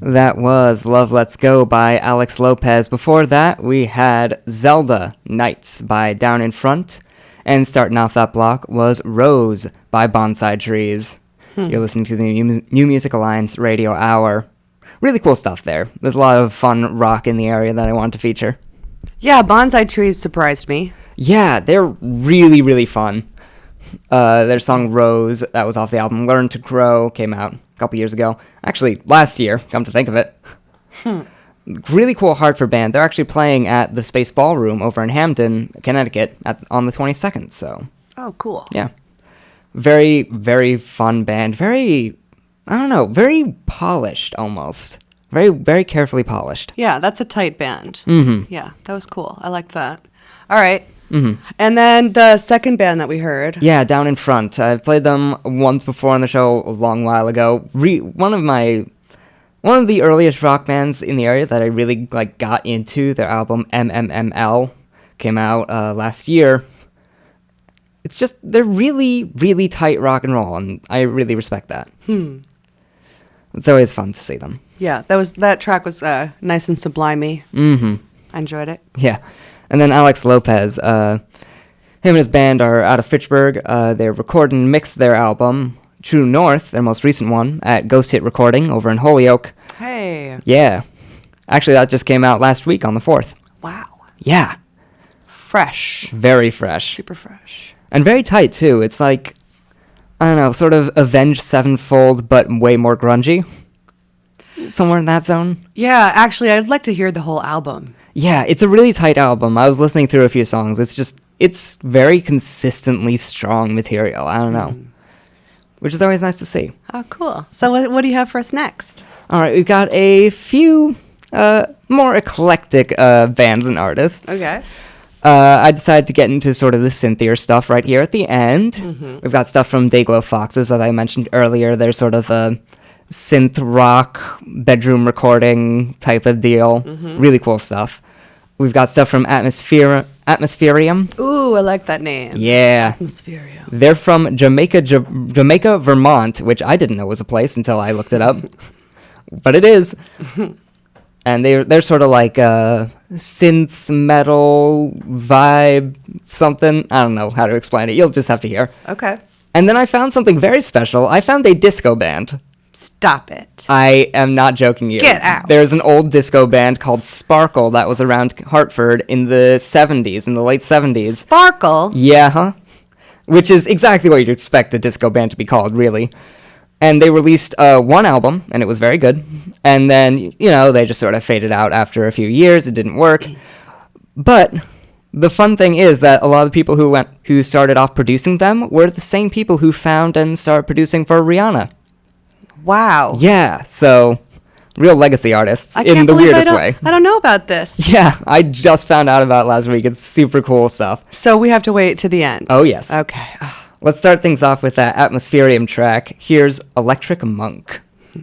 That was Love Let's Go by Alex Lopez. Before that, we had Zelda Nights by Down in Front. And starting off that block was Rose by Bonsai Trees. You're listening to the New Music Alliance Radio Hour. Really cool stuff there. There's a lot of fun rock in the area that I want to feature. Yeah, Bonsai Trees surprised me. Yeah, they're really, really fun. Their song Rose, that was off the album Learn to Grow, came out a couple years ago. Actually, last year, come to think of it. Really cool Hartford band. They're actually playing at the Space Ballroom over in Hampton, Connecticut, on the 22nd, so... Oh, cool. Yeah. Very, very fun band. Very, I don't know, very polished, almost. Very, very carefully polished. Yeah, that's a tight band. Mm-hmm. Yeah, that was cool. I liked that. All right. Mm-hmm. And then the second band that we heard. Yeah, Down in Front. I've played them once before on the show a long while ago. One of the earliest rock bands in the area that I really got into. Their album MMML came out last year. It's just, they're really, really tight rock and roll, and I really respect that. It's always fun to see them. Yeah, that track was nice and sublimey. Mm-hmm. I enjoyed it. Yeah. And then Alex Lopez, him and his band are out of Fitchburg. They record and mix their album, True North, their most recent one, at Ghost Hit Recording over in Holyoke. Hey. Yeah. Actually, that just came out last week on the 4th. Wow. Yeah. Fresh. Very fresh. Super fresh. And very tight, too. It's like, I don't know, sort of Avenged Sevenfold, but way more grungy. Somewhere in that zone. Yeah, actually, I'd like to hear the whole album. Yeah, it's a really tight album. I was listening through a few songs. It's very consistently strong material. I don't know. Which is always nice to see. Oh, cool. So what do you have for us next? All right, we've got a few more eclectic bands and artists. Okay. I decided to get into sort of the synthier stuff right here at the end. Mm-hmm. We've got stuff from Dayglow Foxes, as I mentioned earlier. They're sort of a synth rock, bedroom recording type of deal. Mm-hmm. Really cool stuff. We've got stuff from Atmospherium. Ooh, I like that name. Yeah. Atmospherium. They're from Jamaica, Vermont, which I didn't know was a place until I looked it up. But it is. And they're sort of like a synth metal vibe something. I don't know how to explain it. You'll just have to hear. Okay. And then I found something very special. I found a disco band. Stop it. I am not joking you. Get out. There's an old disco band called Sparkle that was around Hartford in the 70s, in the late 70s. Sparkle? Yeah, huh? Which is exactly what you'd expect a disco band to be called, really. And they released one album, and it was very good. And then, they just sort of faded out after a few years. It didn't work. But the fun thing is that a lot of the people who started off producing them were the same people who found and started producing for Rihanna. Wow. Yeah, so real legacy artists in the weirdest way. I don't know about this. Yeah, I just found out about it last week. It's super cool stuff. So we have to wait to the end. Oh, yes. Okay. Let's start things off with that Atmospherium track. Here's Electric Monk.